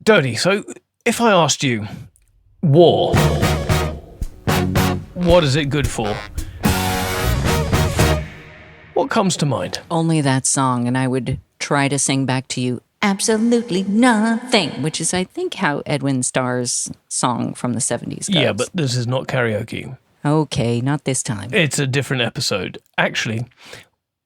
Dodie, so if I asked you, war, what is it good for? What comes to mind? Only that song, and I would try to sing back to you, absolutely nothing, which is, I think, how Edwin Starr's song from the 70s goes. Yeah, but this is not karaoke. Okay, not this time. It's a different episode. Actually,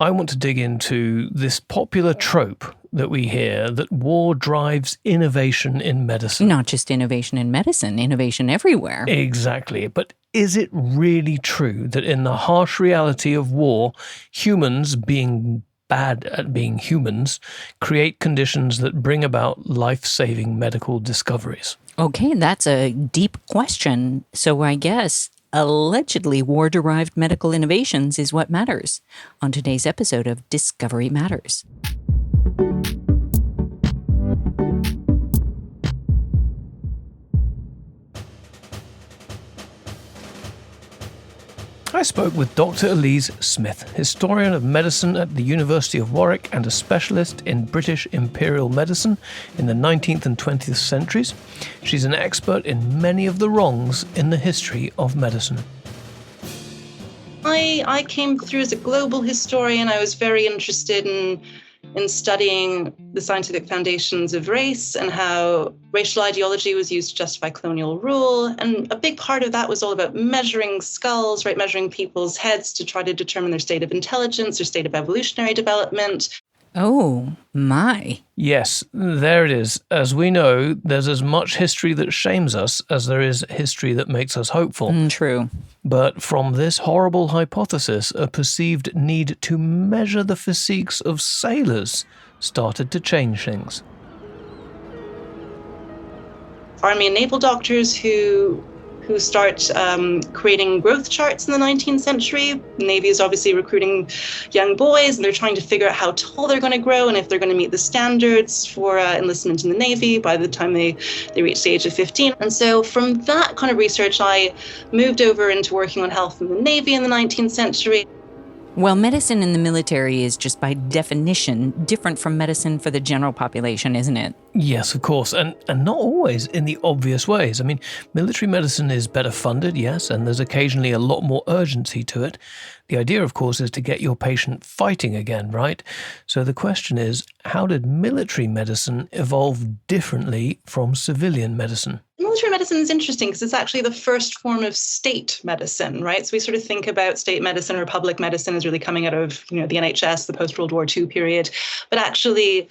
I want to dig into this popular trope that we hear that war drives innovation in medicine. Not just innovation in medicine, innovation everywhere. Exactly. But is it really true that in the harsh reality of war, humans, being bad at being humans, create conditions that bring about life-saving medical discoveries? Okay, that's a deep question. So I guess allegedly war-derived medical innovations is what matters on today's episode of Discovery Matters. I spoke with Dr. Elise Smith, historian of medicine at the University of Warwick and a specialist in British imperial medicine in the 19th and 20th centuries. She's an expert in many of the wrongs in the history of medicine. I came through as a global historian. I was very interested in studying the scientific foundations of race and how racial ideology was used to justify colonial rule. And a big part of that was all about measuring skulls, right? Measuring people's heads to try to determine their state of intelligence or state of evolutionary development. Oh, my. Yes, there it is. As we know, there's as much history that shames us as there is history that makes us hopeful. True. But from this horrible hypothesis, a perceived need to measure the physiques of sailors started to change things. Army and naval doctors who start creating growth charts in the 19th century. The Navy is obviously recruiting young boys, and they're trying to figure out how tall they're going to grow and if they're going to meet the standards for enlistment in the Navy by the time they reach the age of 15. And so from that kind of research, I moved over into working on health in the Navy in the 19th century. Well, medicine in the military is just by definition different from medicine for the general population, isn't it? Yes, of course, and not always in the obvious ways. I mean, military medicine is better funded, yes, and there's occasionally a lot more urgency to it. The idea, of course, is to get your patient fighting again, right? So the question is, how did military medicine evolve differently from civilian medicine? Military medicine is interesting because it's actually the first form of state medicine, right? So we sort of think about state medicine or public medicine as really coming out of, the NHS, the post-World War II period. But actually,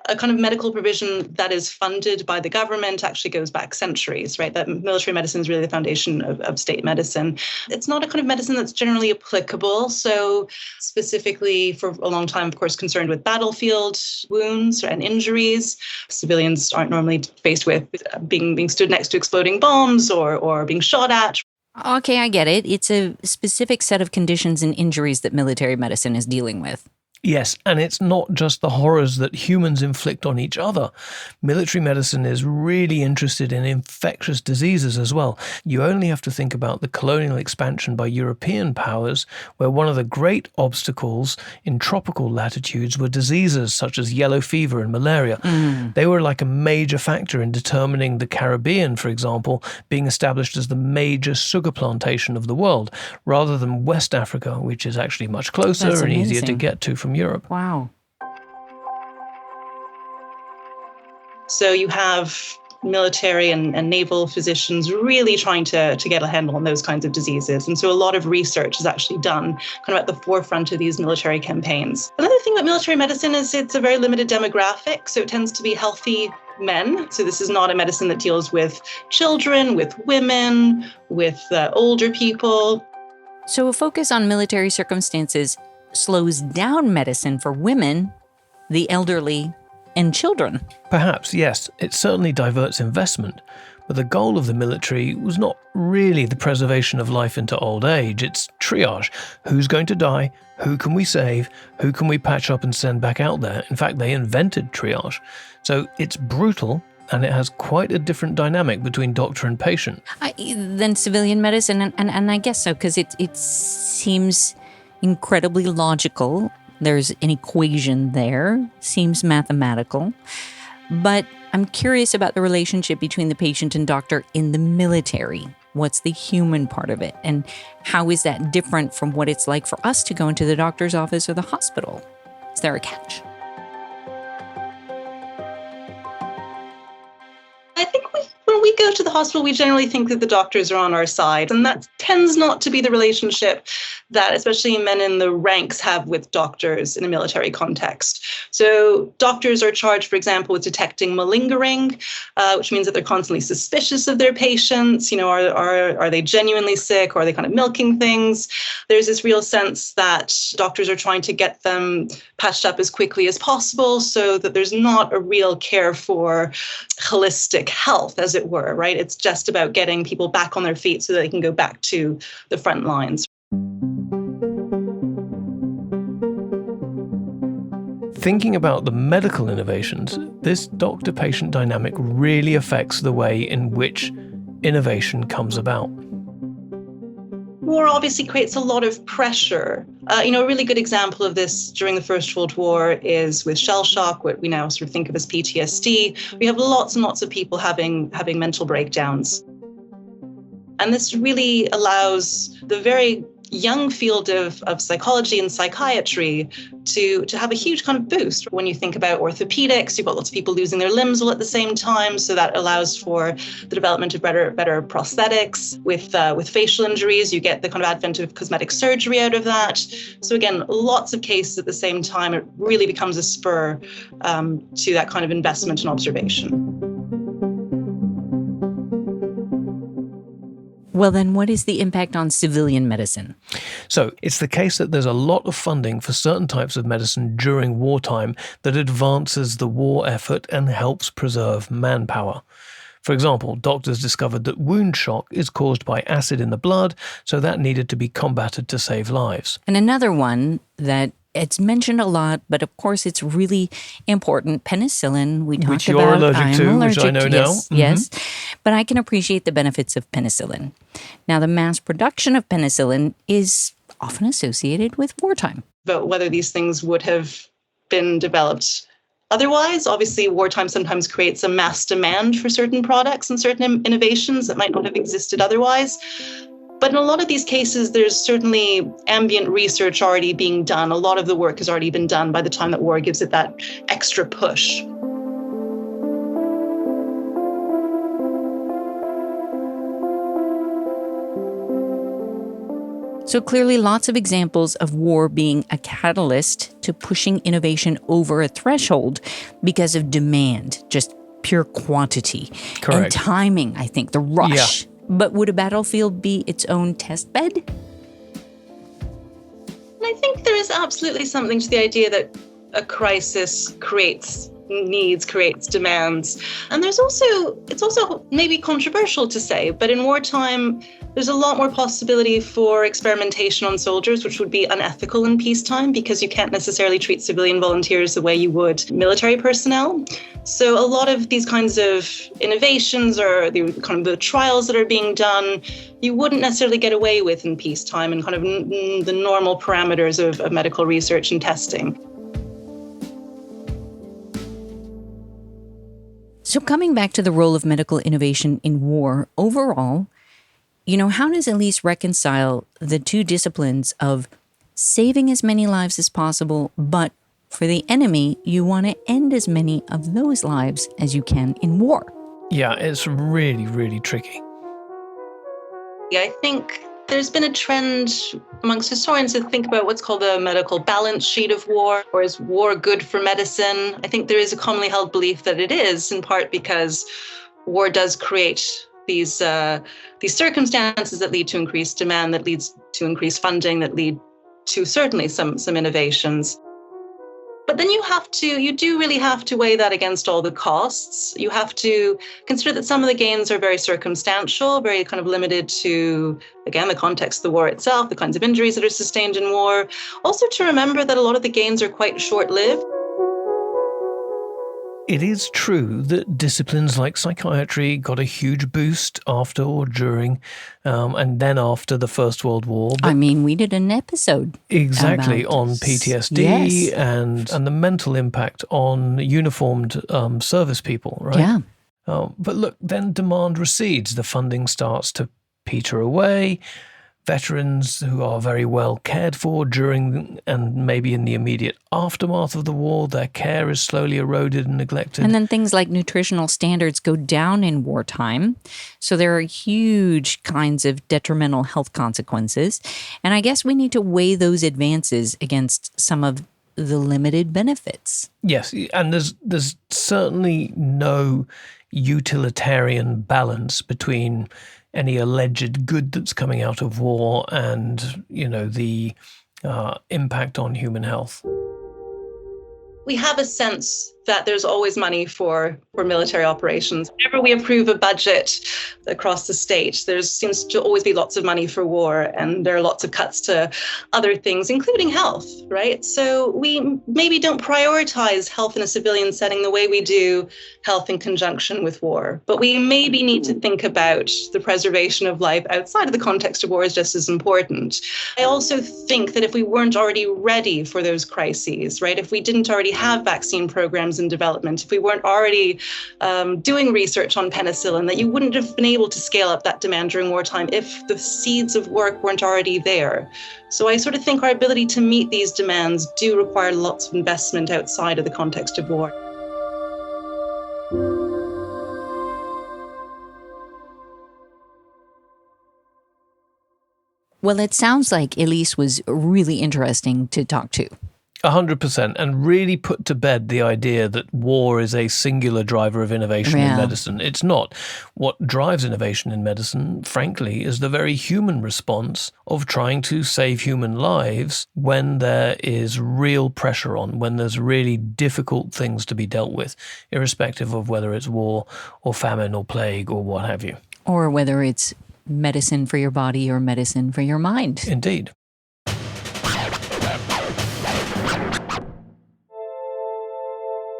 a kind of medical provision that is funded by the government actually goes back centuries, right? That military medicine is really the foundation of state medicine. It's not a kind of medicine that's generally applicable. So specifically for a long time, of course, concerned with battlefield wounds and injuries. Civilians aren't normally faced with being stood next to exploding bombs or being shot at. Okay, I get it. It's a specific set of conditions and injuries that military medicine is dealing with. Yes, and it's not just the horrors that humans inflict on each other. Military medicine is really interested in infectious diseases as well. You only have to think about the colonial expansion by European powers, where one of the great obstacles in tropical latitudes were diseases such as yellow fever and malaria. They were like a major factor in determining the Caribbean, for example, being established as the major sugar plantation of the world, rather than West Africa, which is actually much closer and easier to get to from Europe. Wow. So you have military and naval physicians really trying to get a handle on those kinds of diseases. And so a lot of research is actually done kind of at the forefront of these military campaigns. Another thing about military medicine is it's a very limited demographic. So it tends to be healthy men. So this is not a medicine that deals with children, with women, with older people. So a focus on military circumstances slows down medicine for women, the elderly, and children. Perhaps, yes. It certainly diverts investment. But the goal of the military was not really the preservation of life into old age. It's triage. Who's going to die? Who can we save? Who can we patch up and send back out there? In fact, they invented triage. So it's brutal, and it has quite a different dynamic between doctor and patient. Than civilian medicine, and I guess so, because it seems incredibly logical. There's an equation there, seems mathematical. But I'm curious about the relationship between the patient and doctor in the military. What's the human part of it? And how is that different from what it's like for us to go into the doctor's office or the hospital? Is there a catch? I think when we go to the hospital, we generally think that the doctors are on our side. And that tends not to be the relationship that especially men in the ranks have with doctors in a military context. So doctors are charged, for example, with detecting malingering, which means that they're constantly suspicious of their patients. Are they genuinely sick, or are they kind of milking things? There's this real sense that doctors are trying to get them patched up as quickly as possible so that there's not a real care for holistic health, as it were, right? It's just about getting people back on their feet so that they can go back to the front lines. Thinking about the medical innovations, this doctor-patient dynamic really affects the way in which innovation comes about. War obviously creates a lot of pressure. A really good example of this during the First World War is with shell shock, what we now sort of think of as PTSD. We have lots and lots of people having mental breakdowns. And this really allows the very young field of psychology and psychiatry to have a huge kind of boost. When you think about orthopedics, you've got lots of people losing their limbs all at the same time, so that allows for the development of better prosthetics. With facial injuries, you get the kind of advent of cosmetic surgery out of that. So again, lots of cases at the same time. It really becomes a spur to that kind of investment and observation. Well, then what is the impact on civilian medicine? So it's the case that there's a lot of funding for certain types of medicine during wartime that advances the war effort and helps preserve manpower. For example, doctors discovered that wound shock is caused by acid in the blood, so that needed to be combated to save lives. And another one that it's mentioned a lot, but of course it's really important. Penicillin, we talked which you're about. allergic to, which I know now. Yes, Mm-hmm. yes. But I can appreciate the benefits of penicillin. Now, the mass production of penicillin is often associated with wartime. But whether these things would have been developed otherwise, obviously wartime sometimes creates a mass demand for certain products and certain innovations that might not have existed otherwise. But in a lot of these cases, there's certainly ambient research already being done. A lot of the work has already been done by the time that war gives it that extra push. So clearly lots of examples of war being a catalyst to pushing innovation over a threshold because of demand, just pure quantity. Correct. And timing, I think, the rush. Yeah. But would a battlefield be its own test bed? And I think there is absolutely something to the idea that a crisis creates needs, creates demands. And it's also maybe controversial to say, but in wartime, there's a lot more possibility for experimentation on soldiers, which would be unethical in peacetime because you can't necessarily treat civilian volunteers the way you would military personnel. So a lot of these kinds of innovations or the trials that are being done, you wouldn't necessarily get away with in peacetime and kind of the normal parameters of medical research and testing. So coming back to the role of medical innovation in war, overall, how does Elise reconcile the two disciplines of saving as many lives as possible, but for the enemy, you want to end as many of those lives as you can in war? Yeah, it's really, really tricky. Yeah, I think there's been a trend amongst historians to think about what's called the medical balance sheet of war, or is war good for medicine? I think there is a commonly held belief that it is, in part because war does create these circumstances that lead to increased demand, that leads to increased funding, that lead to certainly some innovations. But then you do really have to weigh that against all the costs. You have to consider that some of the gains are very circumstantial, very kind of limited to, again, the context of the war itself, the kinds of injuries that are sustained in war. Also to remember that a lot of the gains are quite short-lived. it is true that disciplines like psychiatry got a huge boost after or during and then after the First World War. I mean, we did an episode exactly about on this. PTSD Yes. and the mental impact on uniformed service people, right? Yeah. But look, then demand recedes. The funding starts to peter away. Veterans who are very well cared for during and maybe in the immediate aftermath of the war, their care is slowly eroded and neglected. And then things like nutritional standards go down in wartime. So there are huge kinds of detrimental health consequences. And I guess we need to weigh those advances against some of the limited benefits. Yes, and there's certainly no utilitarian balance between any alleged good that's coming out of war and, the impact on human health. We have a sense that there's always money for military operations. Whenever we approve a budget across the state, there seems to always be lots of money for war, and there are lots of cuts to other things, including health, right? So we maybe don't prioritize health in a civilian setting the way we do health in conjunction with war. But we maybe need to think about the preservation of life outside of the context of war is just as important. I also think that if we weren't already ready for those crises, right, if we didn't already have vaccine programs in development, if we weren't already doing research on penicillin, that you wouldn't have been able to scale up that demand during wartime if the seeds of work weren't already there. So I sort of think our ability to meet these demands do require lots of investment outside of the context of war. Well, it sounds like Elise was really interesting to talk to. 100%, and really put to bed the idea that war is a singular driver of innovation in medicine. It's not. What drives innovation in medicine, frankly, is the very human response of trying to save human lives when there is real pressure on, when there's really difficult things to be dealt with, irrespective of whether it's war or famine or plague or what have you. Or whether it's medicine for your body or medicine for your mind. Indeed.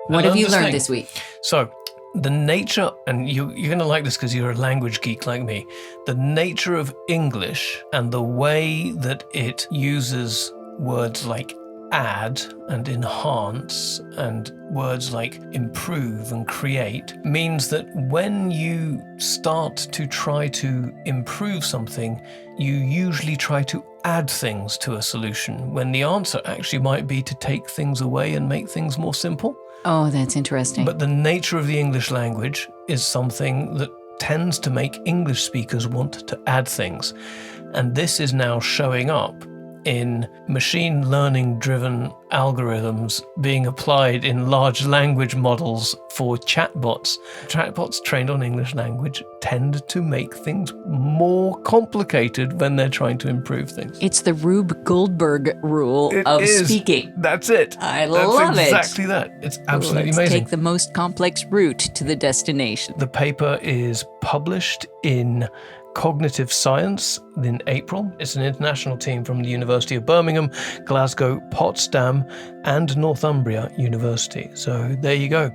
What have you learned this week? So, the nature, and you're going to like this because you're a language geek like me, the nature of English and the way that it uses words like add and enhance and words like improve and create means that when you start to try to improve something, you usually try to add things to a solution when the answer actually might be to take things away and make things more simple. Oh, that's interesting. But the nature of the English language is something that tends to make English speakers want to add things. And this is now showing up in machine learning driven algorithms being applied in large language models for chatbots. Chatbots trained on English language tend to make things more complicated when they're trying to improve things. It's the Rube Goldberg rule of speaking. That's it. Love it. That's exactly that. It's absolutely Let's amazing. take the most complex route to the destination. The paper is published in Cognitive Science in April. It's an international team from the University of Birmingham, Glasgow, Potsdam, and Northumbria University. So there you go.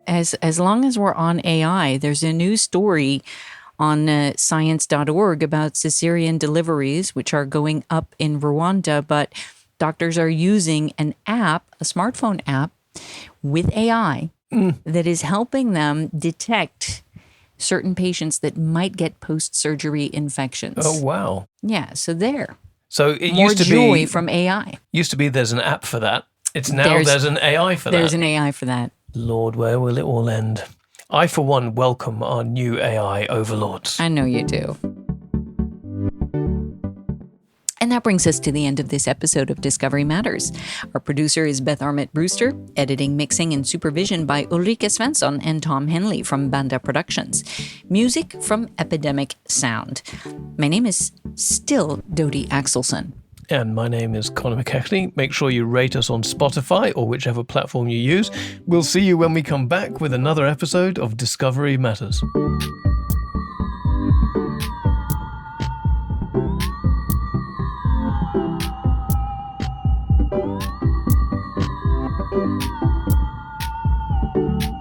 As long as we're on AI, there's a news story on science.org about cesarean deliveries, which are going up in Rwanda, but doctors are using an app, a smartphone app with AI that is helping them detect certain patients that might get post-surgery infections. Oh, wow. Yeah, so there. So it More used to joy be from AI. Used to be there's an app for that. It's now there's an AI for that. There's an AI for that. Lord, where will it all end? I, for one, welcome our new AI overlords. I know you do. And that brings us to the end of this episode of Discovery Matters. Our producer is Beth Armit Brewster, editing, mixing, and supervision by Ulrike Svensson and Tom Henley from Banda Productions. Music from Epidemic Sound. My name is still Dodie Axelson. And my name is Conor McKechnie. Make sure you rate us on Spotify or whichever platform you use. We'll see you when we come back with another episode of Discovery Matters. you.